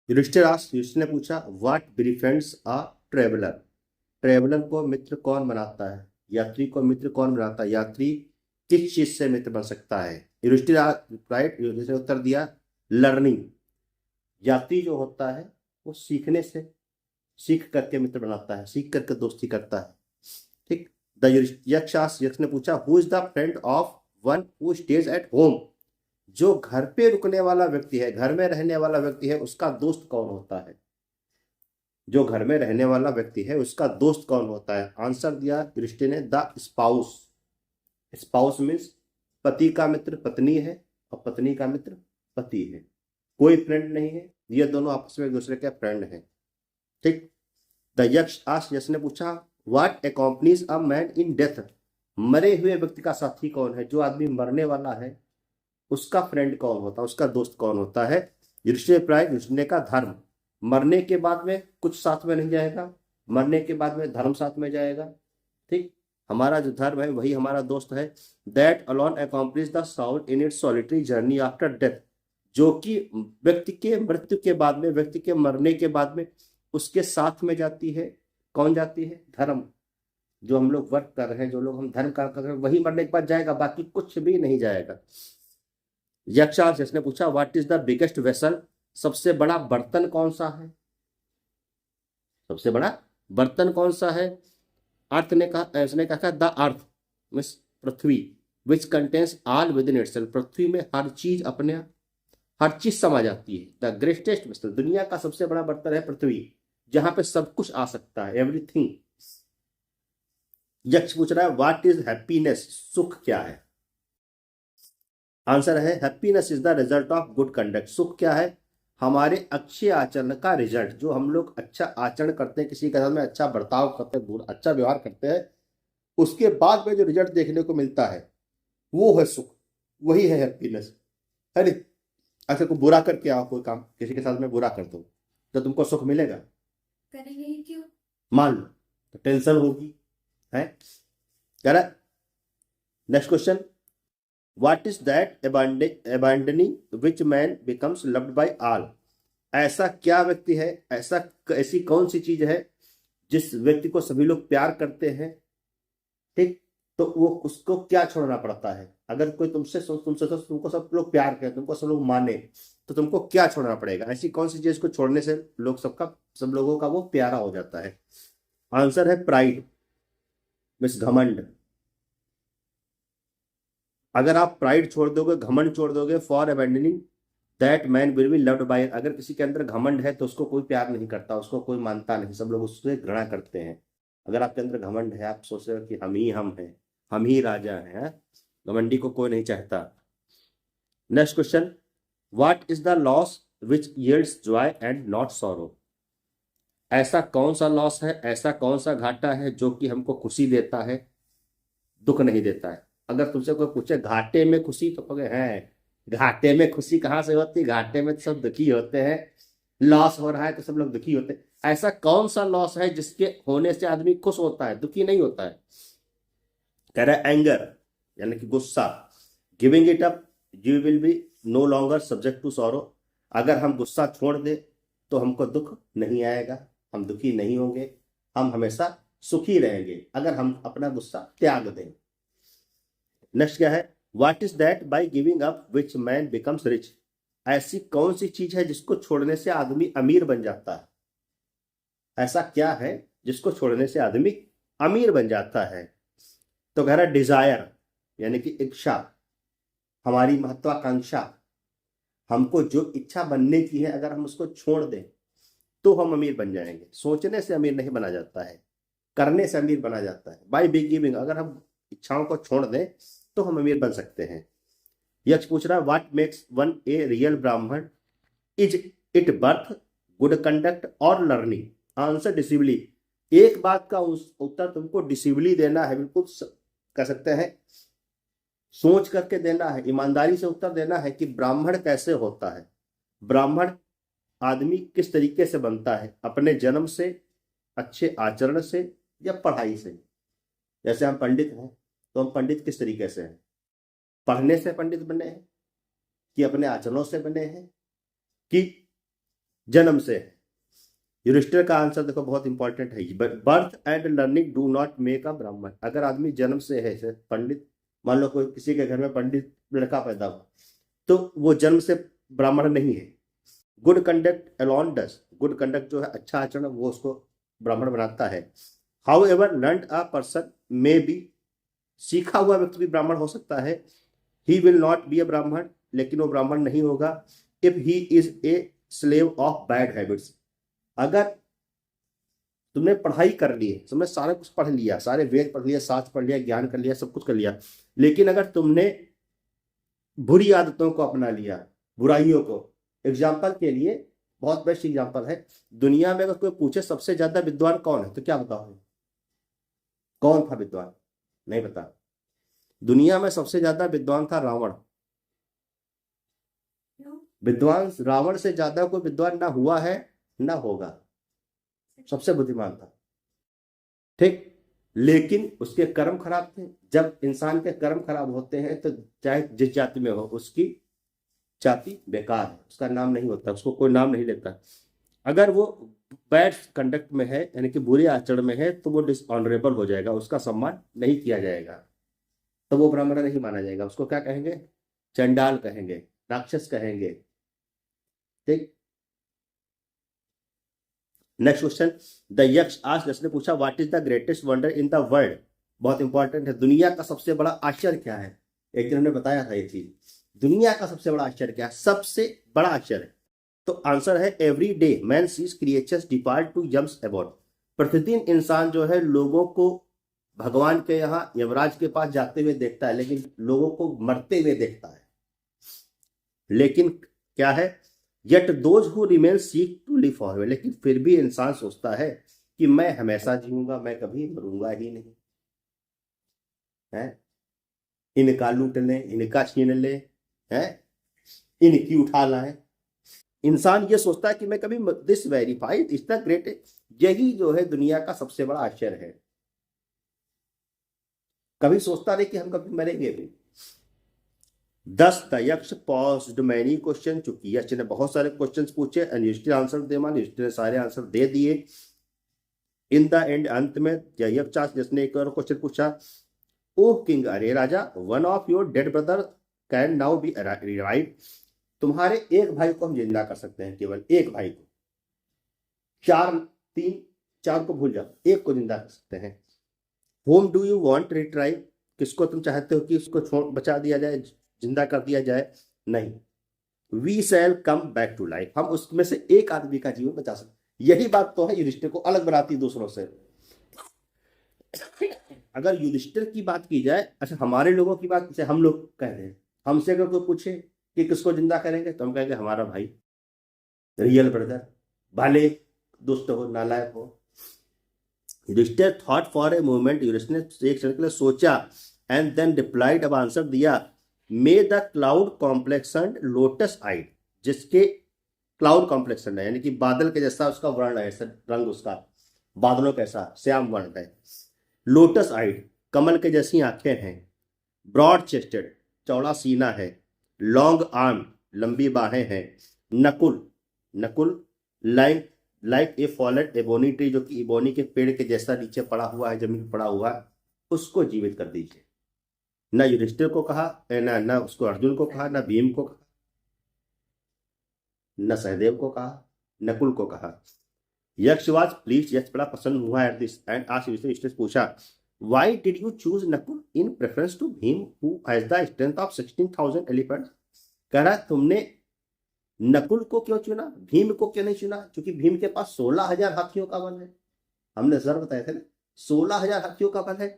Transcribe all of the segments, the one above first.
युधिष्ठिर ने पूछा, what बिefriends a traveller. Traveller को मित्र कौन बनाता है? यात्री को मित्र कौन बनाता है? यात्री किस चीज से मित्र बन सकता है? युधिष्ठिर राइट, युधिष्ठिर ने उत्तर दिया, लर्निंग। यात्री जो होता है वो सीखने से, सीख करके मित्र बनाता है, सीख करके दोस्ती करता है। ठीक। द यक्ष ने पूछा, who is the friend of one who stays at home. जो घर पे रुकने वाला व्यक्ति है, घर में रहने वाला व्यक्ति है, उसका दोस्त कौन होता है? जो घर में रहने वाला व्यक्ति है उसका दोस्त कौन होता है? आंसर दिया दृष्टि ने, द स्पाउस। स्पाउस मीन्स पति का मित्र पत्नी है और पत्नी का मित्र पति है, कोई फ्रेंड नहीं है, ये दोनों आपस में एक दूसरे के फ्रेंड हैं। ठीक। द यक्ष ने पूछा, what accompanies a man in death. मरे हुए व्यक्ति का साथी कौन है? जो आदमी मरने वाला है उसका फ्रेंड कौन होता है, उसका दोस्त कौन होता है? युधिष्ठिर का धर्म। मरने के बाद में कुछ साथ में नहीं जाएगा, मरने के बाद में धर्म साथ में जाएगा। ठीक। हमारा जो धर्म है वही हमारा दोस्त है। That alone accomplish the Saul in its solitary journey after death. जो कि व्यक्ति के मृत्यु के बाद में, व्यक्ति के मरने के बाद में उसके साथ में जाती है। कौन जाती है? धर्म। जो हम लोग वर्क कर रहे हैं, जो लोग हम धर्म कार्य कर रहे हैं, वही मरने के बाद जाएगा, बाकी कुछ भी नहीं जाएगा। यक्षांश ने पूछा, what is the biggest vessel. सबसे बड़ा बर्तन कौन सा है? सबसे बड़ा बर्तन कौन सा है? अर्थ ने कहा, उसने कहा द अर्थ मीन्स पृथ्वी, which contains all within itself. पृथ्वी में हर चीज अपने, हर चीज समा जाती है। द ग्रेटेस्ट वेसल, दुनिया का सबसे बड़ा बर्तन है पृथ्वी, जहां पे सब कुछ आ सकता है, एवरीथिंग। यक्ष पूछ रहा है, व्हाट इज हैप्पीनेस। सुख क्या है? आंसर है, happiness is the result of good conduct. सुख क्या है? हमारे अच्छे आचरण का रिजल्ट। जो हम लोग अच्छा आचरण करते हैं, किसी के साथ में अच्छा बर्ताव करते हैं, अच्छा व्यवहार करते हैं, उसके बाद में जो रिजल्ट देखने को मिलता है वो है सुख, वही है हैप्पीनेस। है नहीं? अच्छा, कोई बुरा करके आओ, कोई काम किसी के साथ में बुरा कर दो तो तुमको सुख मिलेगा? करेंगे ही क्यों? मान लो तो टेंशन होगी, है? कह रहा next question, what is that abandoning which man becomes loved by all. ऐसा क्या व्यक्ति है, ऐसी कौन सी चीज है जिस व्यक्ति को सभी लोग प्यार करते हैं? ठीक। तो वो उसको क्या छोड़ना पड़ता है? अगर कोई तुमसे तो तुमको सब लोग प्यार करें, तुमको सब लोग माने, तो तुमको क्या छोड़ना पड़ेगा? ऐसी कौन सी चीज को छोड़ने से लोग सब लोगों का वो प्यारा हो जाता है? आंसर है प्राइड मीन्स घमंड। अगर आप प्राइड छोड़ दोगे, घमंड छोड़ दोगे, for abandoning that man will be loved by. अगर किसी के अंदर घमंड है तो उसको कोई प्यार नहीं करता, उसको कोई मानता नहीं, सब लोग उससे घृणा करते हैं। अगर आपके अंदर घमंड है, आप सोच रहे हो कि हम हैं, हम ही राजा हैं, घमंडी को कोई नहीं चाहता। Next question, what is the loss which yields Joy and not sorrow. ऐसा कौन सा लॉस है, ऐसा कौन सा घाटा है जो कि हमको खुशी देता है, दुख नहीं देता है? अगर तुमसे कोई पूछे घाटे में खुशी, तो कहोगे हैं, घाटे में खुशी कहाँ से होती है? घाटे में तो सब दुखी होते हैं। लॉस हो रहा है तो सब लोग दुखी होते हैं। ऐसा कौन सा लॉस है जिसके होने से आदमी खुश होता है, दुखी नहीं होता है? कह रहा है एंगर, यानी कि गुस्सा। Giving it up you will be no longer subject to sorrow. अगर हम गुस्सा छोड़ दे तो हमको दुख नहीं आएगा, हम दुखी नहीं होंगे, हम हमेशा सुखी रहेंगे अगर हम अपना गुस्सा त्याग दें। नेक्स्ट क्या है, what is that by giving up which man becomes rich. ऐसी कौन सी चीज है जिसको छोड़ने से आदमी अमीर बन जाता है? ऐसा क्या है जिसको छोड़ने से आदमी अमीर बन जाता है? तो कह रहा है डिजायर, यानी कि इच्छा, हमारी महत्वाकांक्षा। हमको जो इच्छा बनने की है, अगर हम उसको छोड़ दें तो हम अमीर बन जाएंगे। सोचने से अमीर नहीं बना जाता है, करने से अमीर बना जाता है। बाय बिग गिविंग, अगर हम इच्छाओं को छोड़ दें तो हम अमीर बन सकते हैं। यक्ष पूछ रहा है, what makes one a real Brahmin. Is it birth, good conduct और लर्निंग। Answer decisively. एक बात का उत्तर तुमको डिसिवली देना है, बिल्कुल कह सकते हैं सोच करके देना है, ईमानदारी से उत्तर देना है कि ब्राह्मण कैसे होता है। ब्राह्मण आदमी किस तरीके से बनता है, अपने जन्म से, अच्छे आचरण से, या पढ़ाई से। जैसे हम पंडित हैं तो हम पंडित किस तरीके से हैं? पढ़ने से पंडित बने हैं, कि अपने आचरणों से बने हैं, कि जन्म से है। युधिष्ठिर का आंसर देखो बहुत इंपॉर्टेंट है, birth and learning do not make a ब्राह्मण। अगर आदमी जन्म से है जैसे पंडित, मान लो कोई किसी के घर में पंडित लड़का पैदा हुआ, तो वो जन्म से ब्राह्मण नहीं है। गुड कंडक्ट अलोन डस, गुड कंडक्ट जो है अच्छा आचरण वो उसको ब्राह्मण बनाता है। How ever learn a person may be, सीखा हुआ व्यक्ति भी ब्राह्मण हो सकता है। He will not be a ब्राह्मण, लेकिन वो ब्राह्मण नहीं होगा। If he is a slave of bad habits, अगर तुमने पढ़ाई कर ली है, तुमने सारा कुछ पढ़ लिया, सारे वेद पढ़ लिया, शास्त्र पढ़ लिया, ज्ञान कर लिया, सब कुछ कर लिया, लेकिन अगर तुमने बुरी आदतों को अपना लिया, बुराइयों को, एग्जाम्पल के लिए बहुत बेस्ट एग्जाम्पल है, दुनिया में अगर कोई पूछे सबसे ज्यादा विद्वान कौन है तो क्या बताओ, कौन था विद्वान? नहीं बता। दुनिया में सबसे ज्यादा विद्वान था रावण। क्यों? विद्वान रावण से ज्यादा कोई विद्वान ना हुआ है ना होगा, सबसे बुद्धिमान था। ठीक, लेकिन उसके कर्म खराब थे। जब इंसान के कर्म खराब होते हैं तो चाहे जिस जाति में हो उसकी जाति बेकार है, उसका नाम नहीं होता, उसको कोई नाम नहीं लेता। अगर वो बैड कंडक्ट में है यानी कि बुरे आचरण में है तो वो डिसऑनरेबल हो जाएगा, उसका सम्मान नहीं किया जाएगा, तो वो ब्राह्मण नहीं माना जाएगा। उसको क्या कहेंगे? चंडाल कहेंगे, राक्षस कहेंगे। ठीक, नेक्स्ट क्वेश्चन, द यक्ष आज ने पूछा what is the greatest wonder in the world. बहुत इंपॉर्टेंट है, दुनिया का सबसे बड़ा आश्चर्य क्या है? एक दिन हमने बताया था ये चीज, दुनिया का सबसे बड़ा आश्चर्य क्या है, सबसे बड़ा आश्चर्य। तो आंसर है every day man sees creatures depart to jumps about. प्रतिदिन इंसान जो है लोगों को भगवान के यहाँ यमराज के पास जाते हुए देखता है, लेकिन लोगों को मरते हुए देखता है। लेकिन क्या है, yet those who remain seek to live forever, लेकिन फिर भी इंसान सोचता है कि मैं हमेशा जीऊंगा, मैं कभी मरूंगा ही नहीं है। इनका लूट लें, इनका छीन ले, है इनकी उठा लाए। इंसान ये सोचता है कि मैं कभी, this verified is the great, यही जो है दुनिया का सबसे बड़ा आश्चर्य है। कभी सोचता नहीं कि हम कभी मरेंगे भी। 10 द यक्ष पॉज्ड मैनी क्वेश्चन, चूंकि यक्ष ने बहुत सारे क्वेश्चंस पूछे एंड युधिष्ठिर आंसर दे, मान युधिष्ठिर ने सारे आंसर दे दिए। इन द एंड, अंत में यक्ष जिसने एक और क्वेश्चन पूछा, ओह किंग, अरे राजा, one of your dead brother can now be revive, तुम्हारे एक भाई को हम जिंदा कर सकते हैं, केवल एक भाई को। चार को भूल जाओ, एक को जिंदा कर सकते हैं। Home do you want retrieve, किसको तुम चाहते हो कि उसको छोड़ बचा दिया जाए, जिंदा कर दिया जाए? नहीं, we shall come back to life, हम उसमें से एक आदमी का जीवन बचा सकते। यही बात तो है युधिष्ठिर को अलग बनाती दूसरों से। अगर युधिष्ठिर की बात की जाए, अच्छा हमारे लोगों की बात, जैसे हम लोग कह रहे हैं, हमसे अगर कोई पूछे कि किसको जिंदा करेंगे तो हम कहेंगे हमारा भाई, रियल ब्रदर, भले दुष्ट हो, नालायक हो। Yudhishthira thought for a moment, Yudhishthira ने एक क्षण के लिए सोचा, एंड देन रिप्लाइड, अब आंसर दिया, may the cloud complexion lotus eyed, जिसके क्लाउड कॉम्प्लेक्शन है यानी कि बादल के जैसा उसका वर्ण है, रंग उसका बादलों कैसा श्याम वर्ण है। लोटस आइड, कमल के जैसी आंखें हैं। ब्रॉड चेस्टेड, चौड़ा सीना है। लॉन्ग आर्म, लंबी बाहें हैं। Nakul, Nakul like like a fallen ebony tree, जो कि इबोनी के पेड़ के जैसा नीचे पड़ा हुआ है, जमीन पर पड़ा हुआ है, उसको जीवित कर दीजिए। न युधिष्ठिर को कहा, न उसको अर्जुन को कहा, न भीम को कहा, न सहदेव को कहा, नकुल को कहा। यक्षवाज प्लीज, यक्ष बड़ा प्रसन्न हुआ एट दिस एंड आज युधिष्ठिर से पूछा, why did you choose Nakul in preference to Bhim who has the strength of 16,000 elephants. कह रहा तुमने नकुल को क्यों चुना, भीम को क्यों नहीं चुना? क्योंकि भीम के पास 16,000 हाथियों का बल है, हमने सर बताया था ना, 16,000 हाथियों का बल है,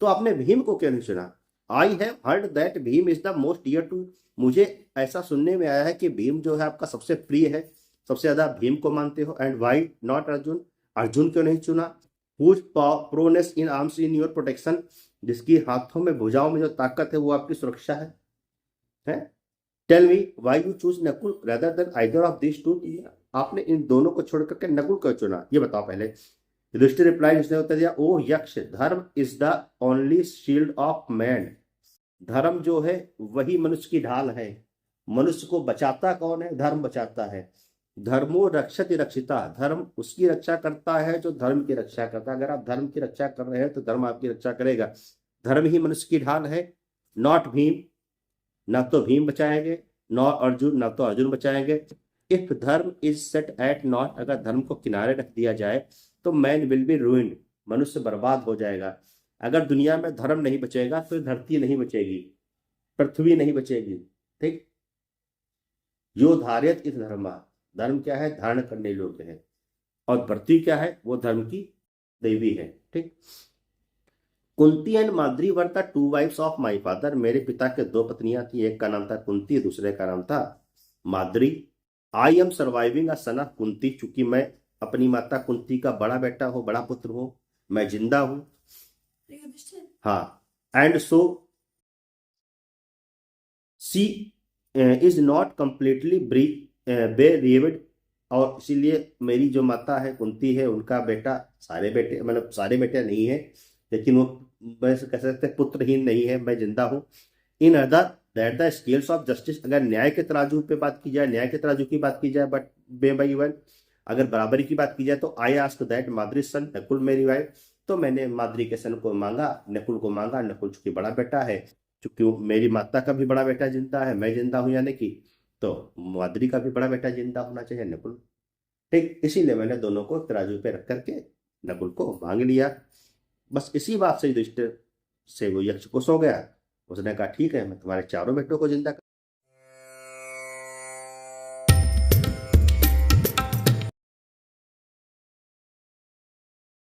तो आपने भीम को क्यों नहीं चुना? I have heard that Bhim is the most dear to, मुझे ऐसा सुनने में आया है कि भीम जो है आपका सबसे प्रिय है, सबसे ज्यादा भीम को मानते हो। And why not Arjun, Arjun क्यों नहीं चुना? Whose prowess in arms in your protection, जिसकी हाथों में भुजाओं में जो ताकत है वो आपकी सुरक्षा है? Tell me why you choose Nakul rather than either of this two, आपने इन दोनों को छोड़ करके नकुल को चुना, ये बताओ पहले। युधिष्ठिर रिप्लाई, उसने उत्तर दिया, ओ यक्ष, धर्म is the only shield of man, धर्म जो है वही मनुष्य की ढाल है। मनुष्य को बचाता कौन है? धर्म बचाता है। धर्मो रक्षति रक्षिता, धर्म उसकी रक्षा करता है जो धर्म की रक्षा करता है। अगर आप धर्म की रक्षा कर रहे हैं तो धर्म आपकी रक्षा करेगा। धर्म ही मनुष्य की ढाल है, नॉट भीम। ना तो भीम बचाएंगे, नॉट अर्जुन, ना तो अर्जुन बचाएंगे। इफ धर्म इज सेट एट नॉट, अगर धर्म को किनारे रख दिया जाए तो मैन विल बी रूइंड, मनुष्य बर्बाद हो जाएगा। अगर दुनिया में धर्म नहीं बचेगा तो धरती नहीं बचेगी, पृथ्वी नहीं बचेगी। ठीक। यो धारियत इस धर्मा, धर्म क्या है? धारण करने योग्य है। और पृथ्वी क्या है? वो धर्म की देवी है। ठीक। Kunti and Madri were the two wives of my father, मेरे पिता के दो पत्नियां थी, एक का नाम था कुंती, दूसरे का नाम था Madri. I am surviving a son of Kunti, चूंकि मैं अपनी माता कुंती का बड़ा बेटा हूं, बड़ा पुत्र हूं, मैं जिंदा हूं। हाँ। And so she is not completely bereaved, और इसीलिए मेरी जो माता है कुंती है, उनका बेटा, सारे बेटे मतलब सारे बेटे नहीं है, लेकिन वो वैसे कह सकते हैं पुत्रहीन नहीं है, मैं जिंदा हूं। In other that the scales of justice, अगर न्याय के तराजू पे बात की जाए, न्याय के तराजू की बात की जाए, बट बे बाई वन, अगर बराबरी की बात की जाए तो आई आस्क दैट माद्री सन नकुल मेरी वाइफ, तो मैंने माद्री के सन को मांगा, नकुल को मांगा। नकुल चूंकि बड़ा बेटा है, चूंकि मेरी माता का भी बड़ा बेटा जिंदा है, मैं जिंदा हूं यानी कि, तो माद्री का भी बड़ा बेटा जिंदा होना चाहिए, नकुल। ठीक, इसीलिए मैंने दोनों को तराजू पे रख करके नकुल को मांग लिया। बस इसी बात से युधिष्ठिर से वो यक्ष खुश हो गया। उसने कहा ठीक है, मैं तुम्हारे चारों बेटों को जिंदा